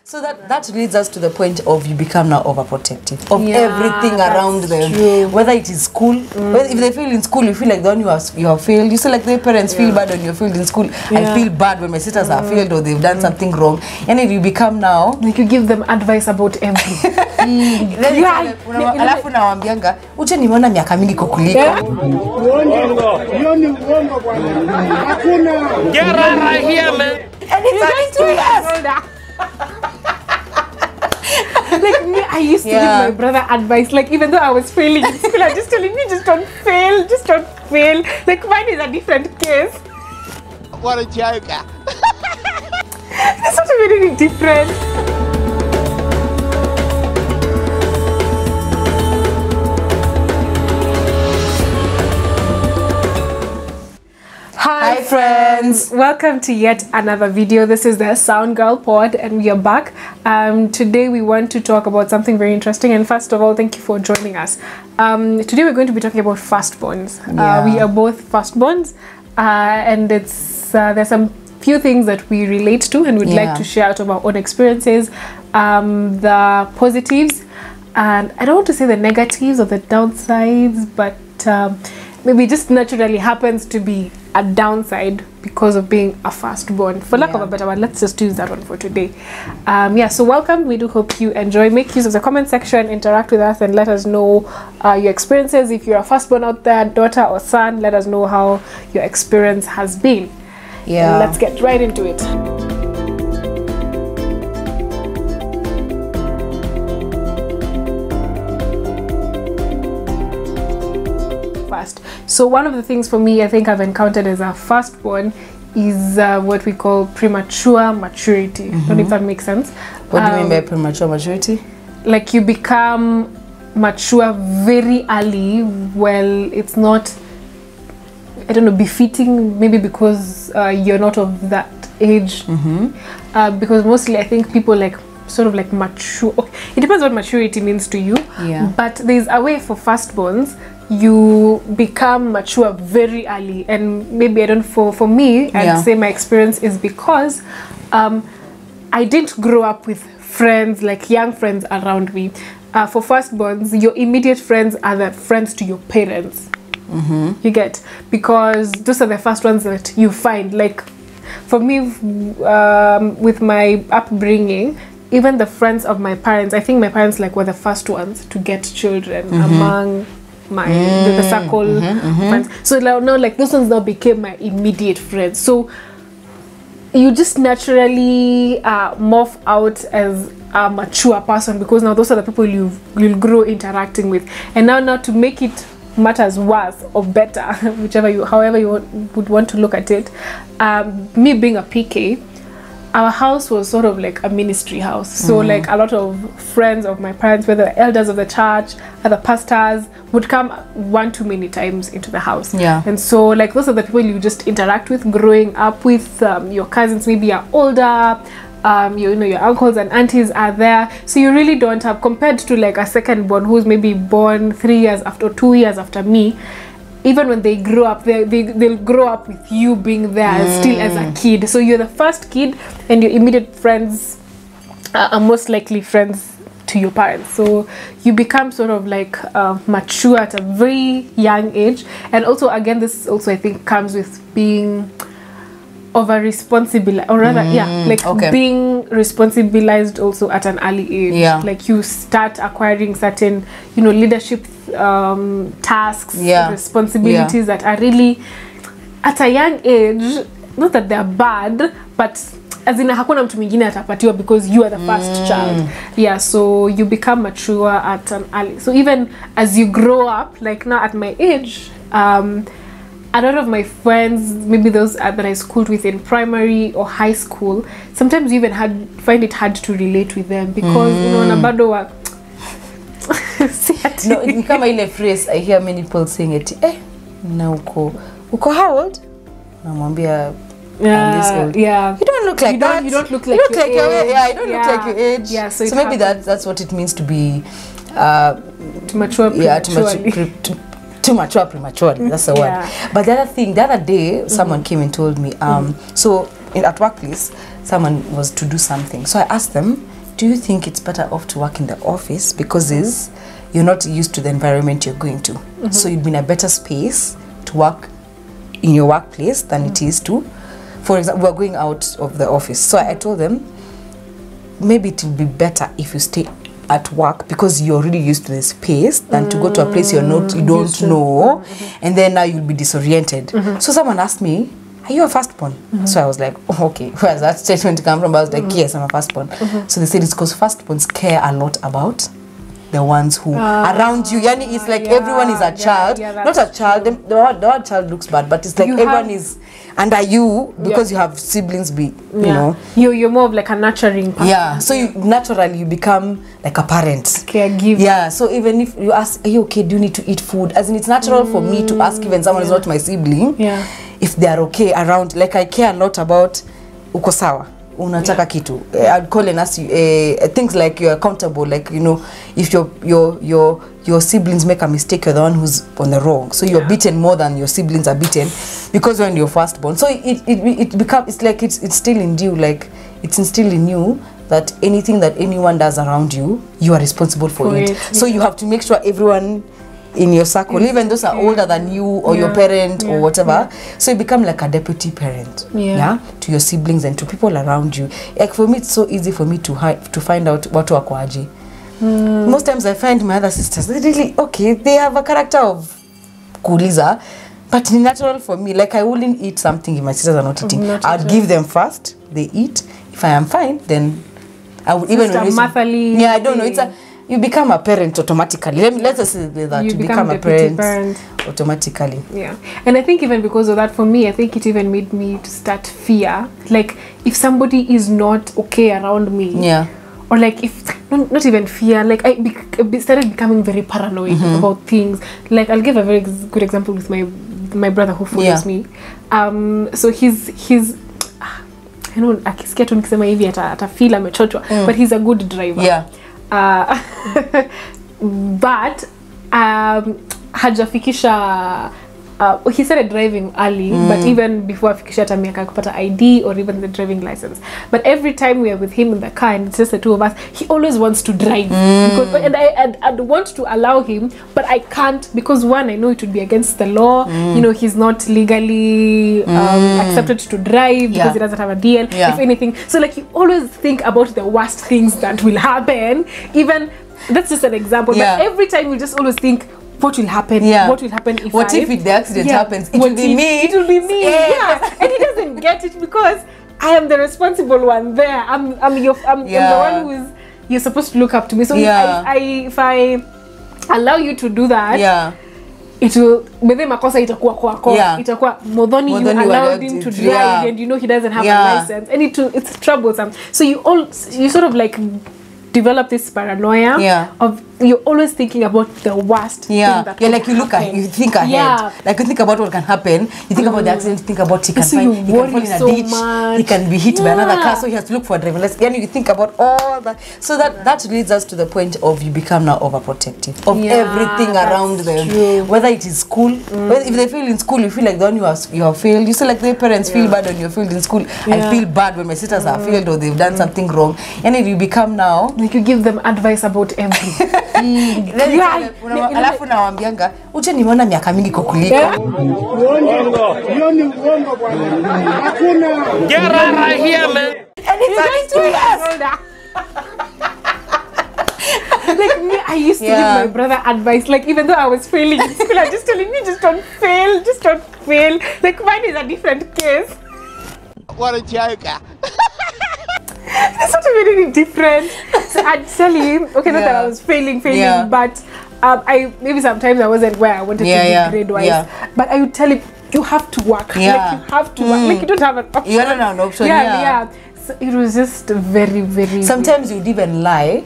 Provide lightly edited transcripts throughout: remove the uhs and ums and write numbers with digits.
So that leads us to the point of you become now overprotective of everything around them. True. Whether it is school, whether if they fail in school, you feel like the one you have failed. You see, like their parents feel bad when you failed in school. I feel bad when my sisters have failed or they've done something wrong. And if you become now, like you give them advice about everything. Alafu nawaambianga uche nimeona miaka mingi kukuliko. Get right here, man. And it's 2 years. Like me, I used to give my brother advice. Like even though I was failing in school, I just telling me, just don't fail, just don't fail. Like mine is a different case. What a joker! It's not really different. Hi friends, welcome to yet another video. This is the Sound Girl Pod and we are back. Today we want to talk about something very interesting, and first of all, thank you for joining us. Today we're going to be talking about firstborns. We are both firstborns, and there's some few things that we relate to and we'd like to share out of our own experiences, the positives, and I don't want to say the negatives or the downsides, but maybe it just naturally happens to be a downside because of being a firstborn. For lack of a better word, let's just use that one for today. So welcome. We do hope you enjoy. Make use of the comment section, interact with us, and let us know your experiences. If you're a firstborn out there, daughter or son, let us know how your experience has been. And let's get right into it. So one of the things for me I think I've encountered as a firstborn is what we call premature maturity. I don't know if that makes sense. What do you mean by premature maturity? Like you become mature very early. Well, it's not, I don't know, befitting, maybe because you're not of that age. Because mostly I think people like sort of like mature. Okay, it depends what maturity means to you. But there's a way for firstborns you become mature very early, and maybe I don't, for me I'd say my experience is because I didn't grow up with friends, like young friends around me. For firstborns, your immediate friends are the friends to your parents. You get, because those are the first ones that you find. Like for me, with my upbringing, even the friends of my parents, I think my parents like were the first ones to get children among my the circle friends. So now like those ones now became my immediate friends. So you just naturally morph out as a mature person, because now those are the people you'll grow interacting with. And now to make it matters worse or better, however you would want to look at it, me being a PK, our house was sort of like a ministry house. So like a lot of friends of my parents, whether the elders of the church, other pastors, would come one too many times into the house. And so like those are the people you just interact with growing up with. Your cousins maybe are older, you know, your uncles and aunties are there, so you really don't have, compared to like a second born who's maybe born 3 years after or 2 years after me. Even when they grow up, they'll grow up with you being there still as a kid. So you're the first kid, and your immediate friends are most likely friends to your parents. So you become sort of like mature at a very young age. And also, again, this also I think comes with being over responsible, or rather being responsibilized also at an early age. Like you start acquiring certain, you know, leadership tasks, responsibilities that are really at a young age. Not that they're bad, but as in hakuna mtu mwingine atapatiwa, because you are the first child. So you become mature at an early. So even as you grow up, like now at my age, a lot of my friends, maybe those that I schooled with in primary or high school, sometimes you even find it hard to relate with them, because you know, na bado wa no, ni kama ile phrase I hear many people saying it, na uko how old? Namwambia you don't look like that. You don't look like your age. You don't look like your age. So maybe that's what it means to be to mature too mature prematurely. That's the word. But the other day someone came and told me so at workplace someone was to do something, so I asked them, do you think it's better off to work in the office because you're not used to the environment you're going to? So you'd be in a better space to work in your workplace than it is to, for example, we're going out of the office. So I told them, maybe it will be better if you stay at work because you're already used to the space than to go to a place you don't know, and then now you'll be disoriented. So someone asked me, are you a firstborn? So I was like, oh, okay, where's that statement come from? I was like, yes, I'm a firstborn. So they said it's because firstborns care a lot about the ones who around you. Yani, it's like everyone is a child. Not a child. The word child looks bad, but it's like everyone is under you because you have siblings. You know, you're more of like a nurturing person. Yeah. So naturally you become like a parent. Caregiver. Yeah. So even if you ask, are you okay? Do you need to eat food? As in, it's natural for me to ask even someone who's not my sibling. Yeah. If they are okay around. Like I care a lot about uko sawa. Unataka kitu. I'd call and ask you things like you're accountable, like, you know, if your siblings make a mistake, you're the one who's on the wrong, so you're beaten more than your siblings are beaten because when you're firstborn. So it becomes, it's like it's still in you, like it's instilled in you that anything that anyone does around you, you are responsible for it. So you have to make sure everyone in your circle, even those are older than you or your parent or whatever, so you become like a deputy parent to your siblings and to people around you. Like for me, it's so easy for me to find out what wako aje. Most times I find my other sisters, they really they have a character of kuuliza, but it's natural for me. Like I wouldn't eat something if my sisters are not eating. I'd give them first, they eat. If I am fine, then I would even I don't know, it's you become a parent automatically. Let's just say that you become a parent automatically. Yeah. And I think even because of that, for me, I think it even made me to start fear. Like if somebody is not okay around me. Yeah. Or like if, not even fear, like I started becoming very paranoid about things. Like I'll give a very good example with my brother who follows me. So he's I know akisikia tu nikisema hivi atafeel amechochwa, but he's a good driver. Yeah. But hajafikisha he started driving early, but even before afikisha hata miaka kupata ID or even the driving license. But every time we are with him in the car and it's just the two of us, he always wants to drive. Because, and I'd want to allow him, but I can't because one, I know it would be against the law. You know, he's not legally accepted to drive because he doesn't have a DL, if anything. So like you always think about the worst things that will happen. Even, that's just an example, but every time you just always think, what will happen? What will happen if the accident happens? It will be me. It will be me. And he doesn't get it because I am the responsible one there. I'm the one who you're supposed to look up to me. So if I allow you to do that, it will makosa itakuwa kwako. Itakuwa Modhoni you allowed him to drive and you know he doesn't have a license, and it's troublesome. So you sort of like develop this paranoia of you're always thinking about the worst thing that like you think ahead. Like you think about what can happen, you think about the accident, you think about he can fall in a ditch, he can be hit by another car, so he has to look for a driver. And you think about all that. So that leads us to the point of you become now overprotective of everything around them. Whether it is school, if they fail in school, you feel like the one you have failed. You say like their parents feel bad when you failed in school. I feel bad when my sisters have failed or they've done something wrong. And then you become now like you give them advice about everything. Alafu nawaambianga uche nimeona miaka mingi kukuliko. Get right here, man. And it's 2 years. Like me, I used to give my brother advice. Like even though I was failing in school, I'm just telling me, just don't fail. Like mine is a different case. What a joker. It's not really different. So I'd tell him, okay, not that I was failing, but maybe sometimes I wasn't where I wanted to be grade-wise. But I would tell him, you have to work. Like you have to work. Like you don't have an option. You don't have an option. So it was just very, very. Sometimes you'd even lie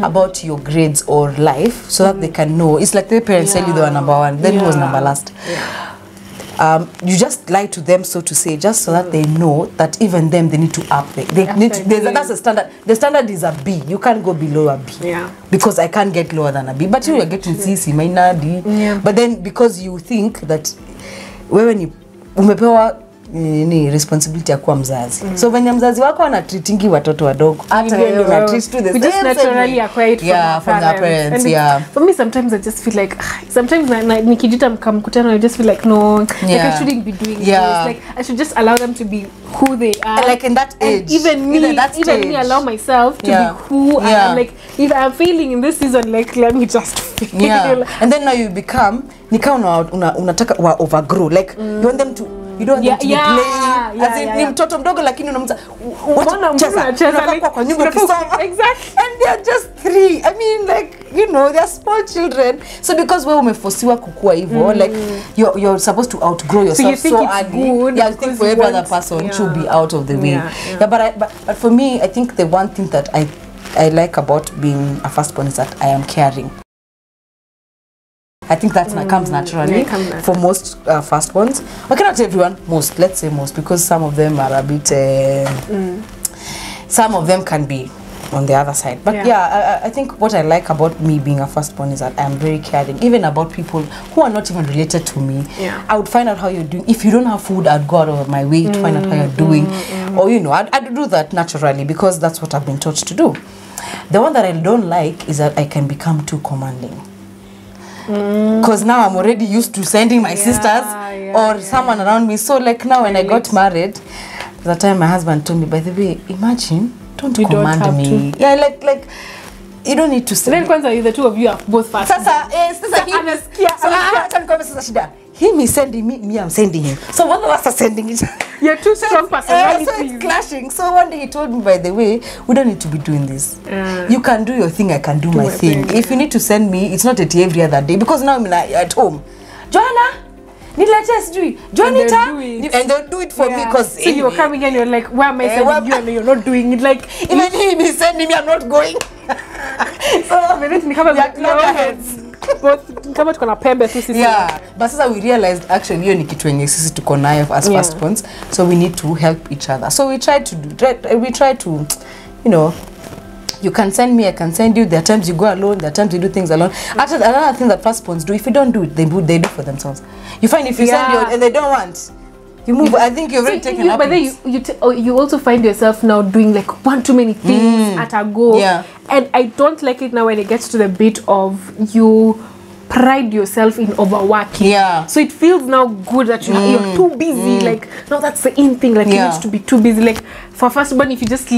about your grades or life so that they can know. It's like their parents tell you they were number one, then who was number last. You just lie to them, so to say, just so that they know that even them, they need to up. That's the standard. The standard is a B. You can't go below a B. Because I can't get lower than a B. But you are getting C, C minor, D. But then because you think that when you umepewa ni responsibility ya kuwa mzazi. So when mzazi wako anatreatingi watoto wadogo, hata wewe una treat to the same. We just naturally acquire it from their parents. And for me, sometimes I just feel like sometimes nikijita mkutano, I just feel like no, like I shouldn't be doing this. Like I should just allow them to be who they are. Like in that age, and even me allow myself to be who I am. Like if I'm failing in this season, like let me just fail. And then now you become unataka wa overgrow, like you want them to, you don't want them to be playing as in ni mtoto mdogo lakini unamza kwa nyumba ukisoma. Exactly. And they're just 3. I mean, like, you know, they're small children. So because wewe umefosiwa kukua hivyo, like you're supposed to outgrow yourself so early. I think for every other person to be out of the way. But for me, I think the one thing that I like about being a firstborn is that I am caring. I think that comes naturally for most firstborns. Okay, not everyone, most. Let's say most, because some of them are a bit. Some of them can be on the other side. But I think what I like about me being a firstborn is that I'm very caring, even about people who are not even related to me. I would find out how you're doing. If you don't have food, I'd go out of my way to find out how you're doing, or you know, I'd do that naturally because that's what I've been taught to do. The one that I don't like is that I can become too commanding. Because now I'm already used to sending my sisters or someone around me. So like now when I got married, the time my husband told me, by the way, imagine, don't command me. Yeah, like you don't need to say. Then kwanza the two of you are both fast. Sasa him is sending me I'm sending him. So one of us are sending it. You're two strong personalities. So it's clashing. So one day he told me, by the way, we don't need to be doing this. You can do your thing, I can do my thing. If you need to send me, it's not every other day. Because now I'm at home. Joanna, Joanita, and they'll do it for me because so you're coming and you're like, why am I sending you and you're not doing it? Like even him is sending me, I'm not going. So kama tuko na pembe tu sisi. But sasa we realized actually hiyo ni kitu yenye sisi tuko nayo as firstborns, so we need to help each other. So we try to you know, you can send me, I can send you. There are times you go alone, there are times you do things alone. Actually, another thing that firstborns do, if you don't do it, they do for themselves. You find if you send you and they don't want, you move. I think you've already taken up. But then you also find yourself now doing like one too many things at a go. And I don't like it now when it gets to the bit of you pride yourself in overworking. So it feels now good that you're too busy. Like no, that's the in thing. Like you need to be too busy. Like for firstborn, if you just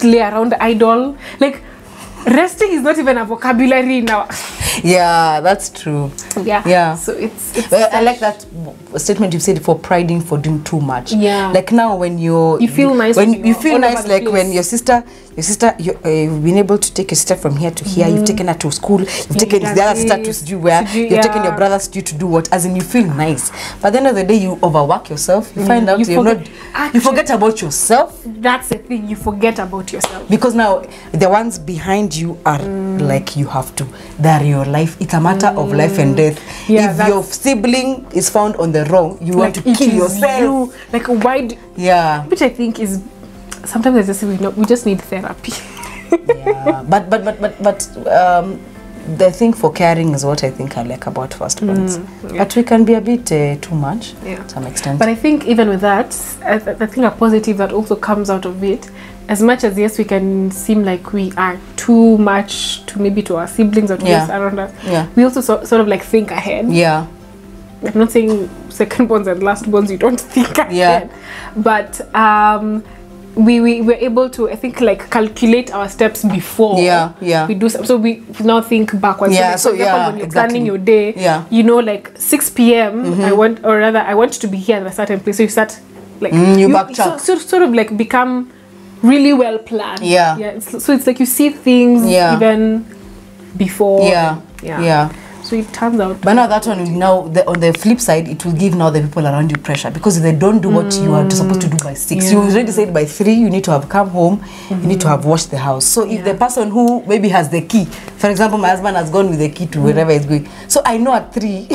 lay around idle, like resting is not even a vocabulary now. That's true. So it's I like that statement you said for priding for doing too much. Like now when you feel nice, when you feel nice, like when your sister you've been able to take your sister from here to here, you've taken her to school, you've taken the other sister to do where, you've taken your brother's to do what, as in you feel nice. But at the end of the day, you overwork yourself, you find out you forget about yourself. That's the thing, you forget about yourself. Because now the ones behind you are like you have to. They're your life. It's a matter of life and death. If your sibling is found on the wrong, you want to kill yourself. Like why? Which I think is sometimes I just say we just need therapy. But the thing for caring is what I think I like about firstborns. But we can be a bit too much to some extent. But I think even with that, I think a positive that also comes out of it, as much as yes, we can seem like we are too much to our siblings or to those around us. We also sort of like think ahead. I'm not saying secondborns and lastborns you don't think ahead, but we were able to, I think, like calculate our steps before we do so we now think backwards. So for example, when you're planning your day, you know, like 6 p.m. I want to be here at a certain place, so you start like you backtrack, so sort of like become really well planned. So it's like you see things even before. So it turns out. But now that one will now, on the flip side, it will give now the people around you pressure, because if they don't do what you are supposed to do by 6, you already said by 3 you need to have come home, you need to have washed the house. So if the person who maybe has the key, for example, my husband has gone with the key to wherever he's going, so I know at 3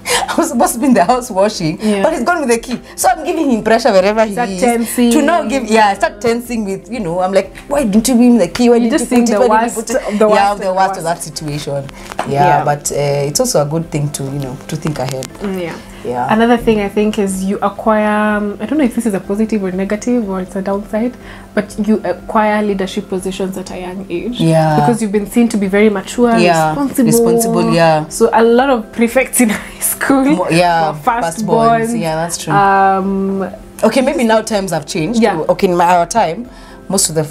I was supposed to be in the house washing, but he's gone with the key. So I'm giving him pressure wherever he is. Tensing. To now give, start tensing with, you know, I'm like, why didn't you give him the key? Why didn't you put it? The worst of that situation. But it's also a good thing to, you know, to think ahead. Yeah. Another thing I think is you acquire, I don't know if this is a positive or negative or it's a downside, but you acquire leadership positions at a young age. Yeah. Because you've been seen to be very mature, responsible, yeah. So a lot of prefects in high school yeah, were firstborns. Yeah, that's true. Okay, maybe now times have changed. Yeah. Okay, in our time, most of the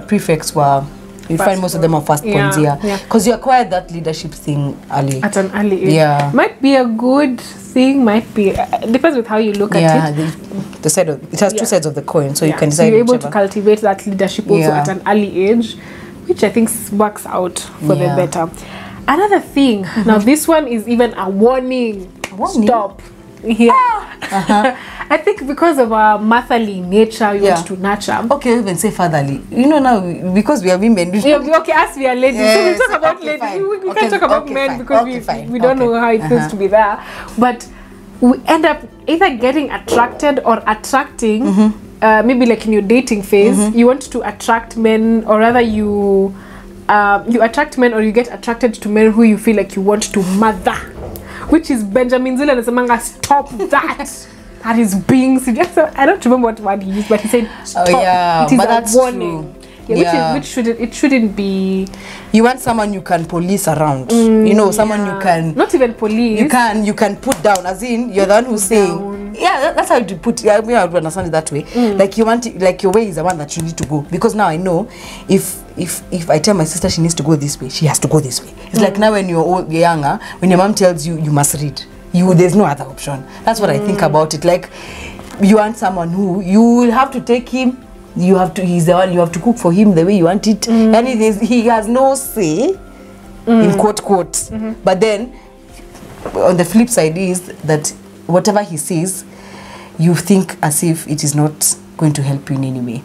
prefects were, you find most of them are firstborns, yeah. Because you acquired that leadership thing early. At an early age. Yeah. Might be a good thing, might be, depends with how you look at it. The side of, it has two sides of the coin, so you can so decide you're able to cultivate that leadership also at an early age, which I think works out for the better. Another thing, now this one is even a warning. Stop. Yeah. I think because of our motherly nature, we want to nurture. Okay, even say fatherly. You know now, because we are women. Okay, as we are ladies, so we talk about ladies. We can't talk about men because we don't know how it feels to be there. But we end up either getting attracted or attracting, maybe like in your dating phase, you want to attract men, or rather you attract men or you get attracted to men who you feel like you want to mother. Which is Benjamin Zilla and Samanga, stop that. That is being serious. I don't remember what word he used, but he said stop. Oh, yeah, it is but a that's warning. True. Yeah, which shouldn't be. You want someone you can police around. You know, someone you can not even police. You can put down, as in you're the one who's saying. Yeah, that's how you put. Yeah, I would understand it that way. Like you want, like your way is the one that you need to go, because now I know if I tell my sister she needs to go this way, she has to go this way. It's like now when you're younger, when your mom tells you you must read, there's no other option. That's what I think about it. Like you want someone who you will have to take him. He's the one, you have to cook for him the way you want it. And he has no say in quote. But then on the flip side is that whatever he says, you think as if it is not going to help you in any way.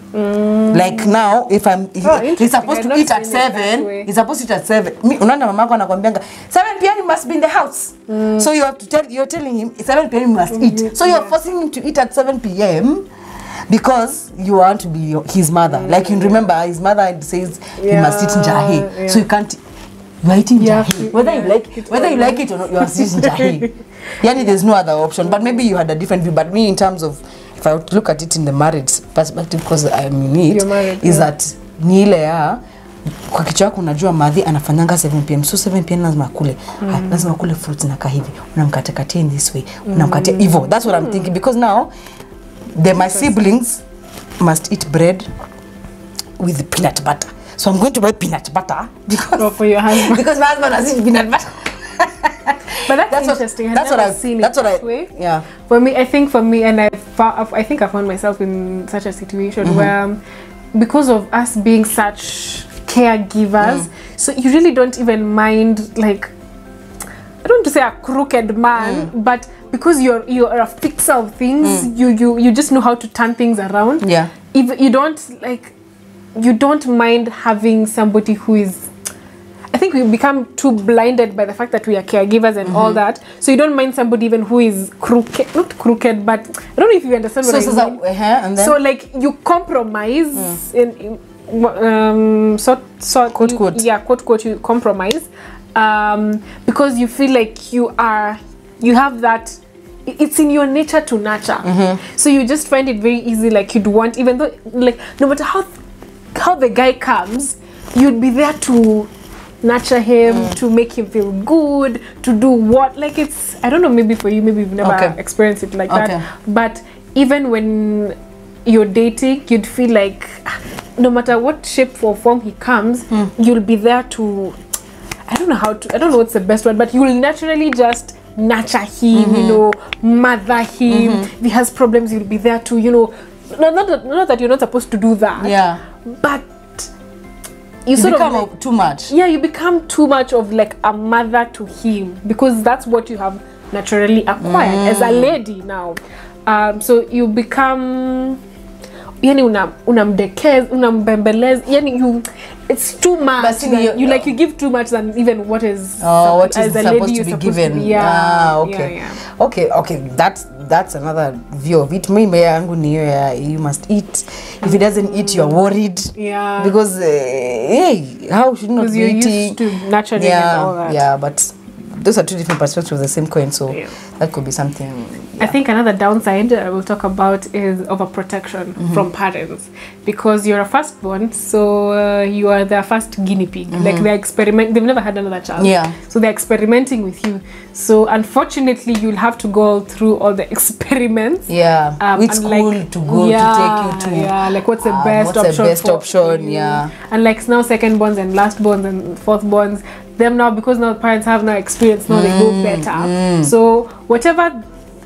Like now, if he's supposed to eat at 7, he's supposed to eat at 7. Unaona mamako anakuambianga 7 p.m. you must be in the house. So you have to you're telling him 7 p.m. you must eat. So you're forcing him to eat at 7 p.m. because you want to be his mother. Like you remember, his mother says he must eat njahi. So you can't. You are eating njahi. Whether you like it or not, you are eating njahi. Yani, there's no other option. But maybe you had a different view. But me, in terms of, if I would look at it in the marriage perspective, because I'm in it, is that ni ile ya kwa kichwa yako unajua madhi anafanyanga 7 p.m. So 7 p.m. lazima akule. Lazima akule fruits na kahivi. Unamkatia in this way. Unamkatia hivyo. That's what I'm thinking. Because now, my siblings must eat bread with peanut butter. So I'm going to buy peanut butter because for your husband. Because my husband has eaten peanut butter. But that's interesting. That's what I've seen. That's what Yeah. For me, I think and I think I found myself in such a situation where, because of us being such caregivers, so you really don't even mind, like, I don't want to say a crooked man, but because you're a fixer of things, you just know how to turn things around. Yeah. If you don't mind having somebody who is, I think we become too blinded by the fact that we are caregivers and all that. So you don't mind somebody even who is crooked, not crooked, but I don't know if you understand what I mean. And then? So like you compromise in quote, you compromise because you feel like you have that, it's in your nature to nurture. So you just find it very easy, like you'd want, even though, like, no matter how the guy comes, you'd be there to nurture him, to make him feel good, to do what, like, it's, I don't know, maybe for you, maybe you've never experienced it like that, but even when you're dating, you'd feel like no matter what shape or form he comes, you'll be there to, I don't know what's the best word, but you'll naturally just nurture him, you know, mother him. If he has problems, you'll be there to, you know, not that you're not supposed to do that, but you sort become of like, too much. Yeah, you become too much of like a mother to him, because that's what you have naturally acquired as a lady now. So you become, yani unamdekez, unambembelez, yani it's too much. You give too much than even what is what is as a supposed lady to be given. To be. Okay. That's another view of it. You must eat. If he doesn't eat, you're worried. Yeah. Because hey, how should not be eating? Used to nurturing and all that. Yeah, but those are two different perspectives of the same coin, so that could be something. I think another downside we'll talk about is overprotection from parents, because you're a firstborn, so you are their first guinea pig. Like they've never had another child, so they're experimenting with you. So unfortunately, you'll have to go through all the experiments. Which school to go to take you to? Like what's the best option? And like now secondborns and lastborns and fourthborns, them now, because now parents have no experience, now they go better. So whatever,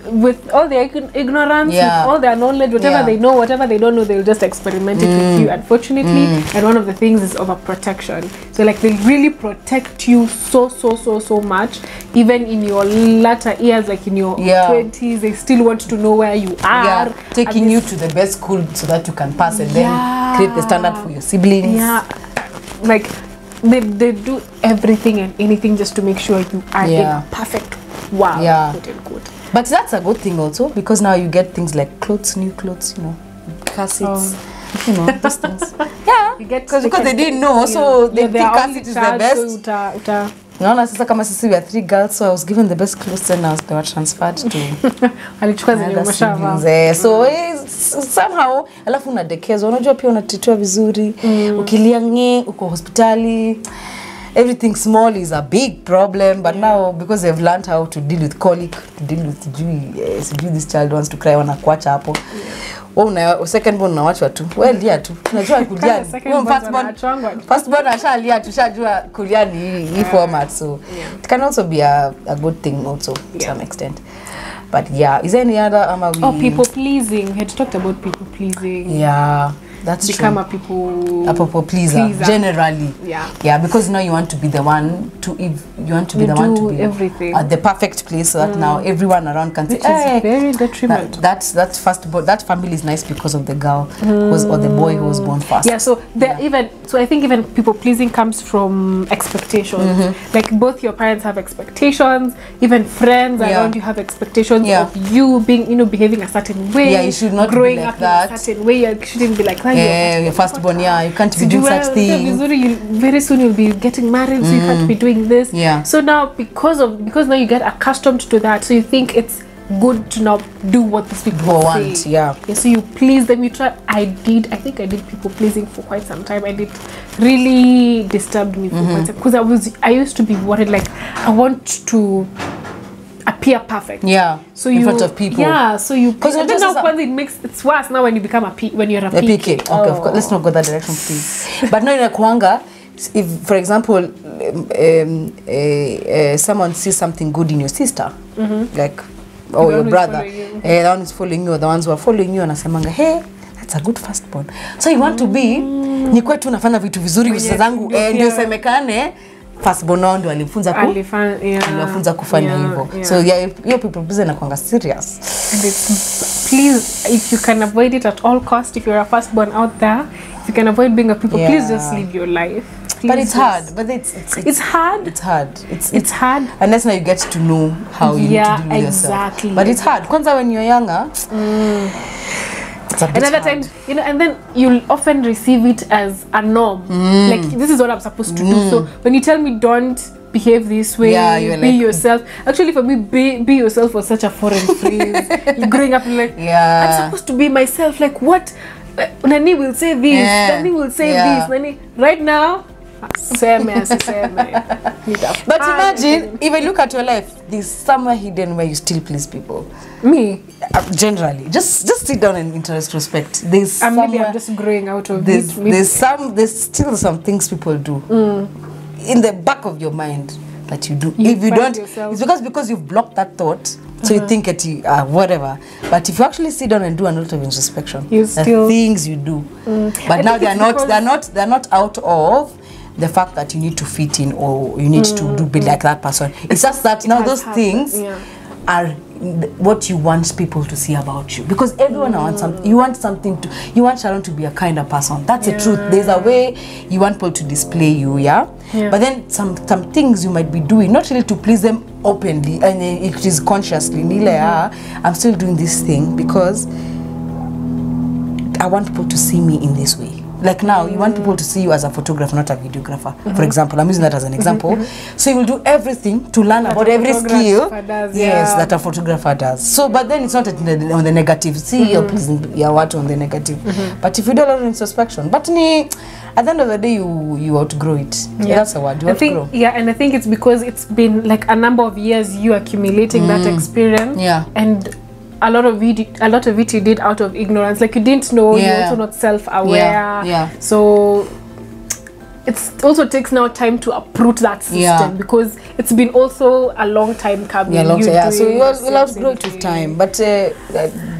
with all their ignorance, with all their knowledge, whatever they know, whatever they don't know, they'll just experiment it with you, unfortunately. And one of the things is overprotection. So like they really protect you so much, even in your latter years, like in your 20s, they still want to know where you are. Taking you to the best school so that you can pass and then create the standard for your siblings. Like they do everything and anything just to make sure you are in a perfect quote unquote. But that's a good thing also, because now you get things like clothes, new clothes, you know, car seats, you know, those things. Because they didn't know, so they think car seat is the best. No, sasa kama sisi we are 3 girls, so I was given the best clothes and they were transferred to other siblings. So somehow, alafu unadekezwa, unajua pia unatitiwa vizuri, ukilia uko hospitali. Everything small is a big problem, but now because they've learned how to deal with colic, to deal with this child wants to cry, wanakuacha hapo. Secondborn unawachwa tu. Lia tu. Unajua kulia. Firstborn ashalia tu, shajua kulia ni hii format, so it can also be a good thing also to some extent. But is there any other people pleasing? We had talked about people pleasing. That's become true. a people pleaser generally. Because now you want to be the one to be everything at the perfect place, so that now everyone around can say, which is very detrimental. That family is nice because of the girl or the boy who was born first. So I think even people pleasing comes from expectations. Like both your parents have expectations, even friends around you have expectations of you being, behaving a certain way. You should not growing be like up that. in a certain way. You shouldn't be like that. Your firstborn, you can't be doing such things. Very soon you'll be getting married, so you can't be doing this. So now because now you get accustomed to that, so you think it's good to now do what these people want. So you please them. You try. I think I did people pleasing for quite some time. I did really disturbed me for quite some, because I used to be worried, like I want to appear perfect. So in front of people. So you, because now it's worse now when you become when you're a PK. Okay, of course. Let's not go that direction, please. But no, in a kuanga, if for example someone sees something good in your sister, like your brother, the one who's following you, or the ones who are following you, and anasemanga, hey, that's a good firstborn. So you want to be ni kwetu unafanya vitu vizuri visa zangu ndio semekane firstborn ndo alifunza kufanya hivyo. So your people please na kwanga serious. And please, if you can avoid it at all cost, if you're a firstborn out there, if you can avoid being a people, please just live your life. But it's hard. But it's hard. It's hard. Unless now you get to know how you need to do it yourself. But it's hard. Kwanza when you're younger. Another time, and then you'll often receive it as a norm. Like, this is what I'm supposed to do. So when you tell me don't behave this way, be yourself. Actually, for me, be yourself was such a foreign phrase. Growing up, like, I'm supposed to be myself. Like, what? Nani will say this. Nani will say this. Nani, right now. But imagine, if you look at your life, there's somewhere hidden where you still please people. Me? Generally. Just sit down and in retrospect. Maybe I'm just growing out of it. There's still some things people do in the back of your mind that you do. If you don't, yourself. It's because you've blocked that thought. So you think it whatever. But if you actually sit down and do a lot of introspection, the things you do. But now they're not out of the fact that you need to fit in or you need to be like that person. It's just that now those things are what you want people to see about you, because everyone wants something. You want Sharon to be a kinder person. That's the truth. There's a way you want people to display you, but then some things you might be doing not really to please them openly, and it is consciously. I'm still doing this thing because I want people to see me in this way. Like now, you want people to see you as a photographer, not a videographer. For example, I'm using that as an example. So you will do everything to learn about every skill. Yes, that a photographer does. So, but then it's not on the negative. See, you're pleasing your what on the negative. But if you do a lot of introspection, but at the end of the day, you outgrow it. Yeah. That's a word. You outgrow. And I think it's because it's been like a number of years you accumulating that experience. Yeah. And a lot of it you did out of ignorance. Like you didn't know, you're also not self-aware. Yeah. So it also takes now time to uproot that system because it's been also a long time coming. So you'll outgrow it with time. But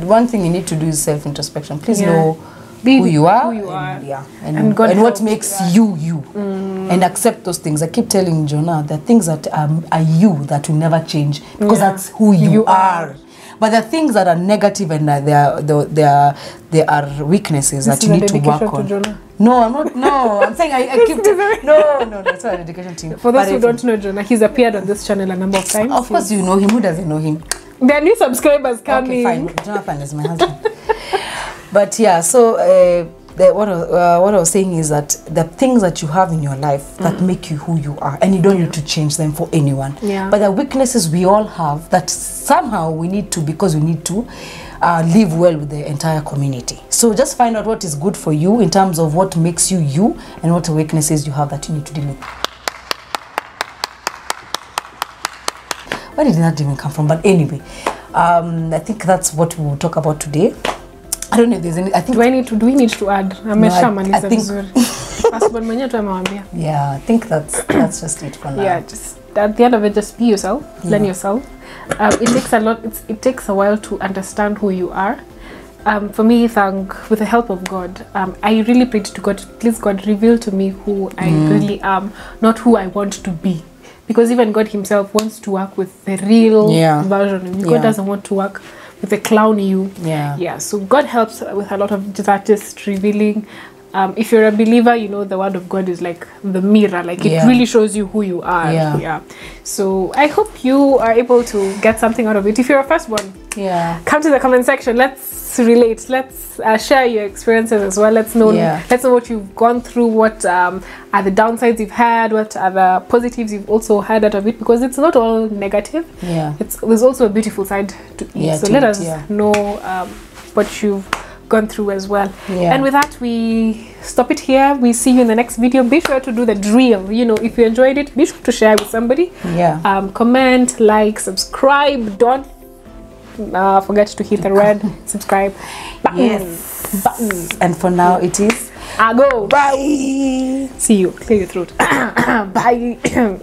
one thing you need to do is self-introspection. Please know who you are. And what makes you and accept those things. I keep telling Jonah, there are things that are you that will never change because that's who you are. But there are things that are negative and they are weaknesses that you need to work on. No, I'm not. No, I'm saying I keep. No, that's not a dedication to him. For those who don't know Jonah, he's appeared on this channel a number of times. Of course, you know him. Who doesn't know him? There are new subscribers coming. Okay, fine. Jonathan is my husband. But yeah, so what I was saying is that the things that you have in your life that make you who you are, and you don't need to change them for anyone. Yeah. But the weaknesses we all have that somehow we need to, because we need to live well with the entire community. So just find out what is good for you in terms of what makes you you and what weaknesses you have that you need to deal with. Where did that even come from? But anyway, I think that's what we will talk about today. I don't know if there's any. I think. Do we need to add? I think. Yeah, I think that's just it for now. Yeah, just at the end of it, just be yourself, learn yourself. It takes a lot. It takes a while to understand who you are. For me, with the help of God, I really prayed to God, please God, reveal to me who I really am, not who I want to be. Because even God himself wants to work with the real version of you. God doesn't want to work with the clown you. So God helps with a lot of that, just revealing. If you're a believer, you know the word of God is like the mirror, like it really shows you who you are. So I hope you are able to get something out of it. If you're a firstborn, come to the comment section, let's relate, let's share your experiences as well. Let's know what you've gone through, what are the downsides you've had, what are the positives you've also had out of it, because it's not all negative. There's also a beautiful side to it. So let us know what you've gone through as well. And with that, we stop it here. We see you in the next video. Be sure to do the drill. You know, if you enjoyed it, be sure to share with somebody. Comment, like, subscribe. Don't forget to hit the red subscribe button. And for now, it is go. Bye. See you. Clear your throat. Bye.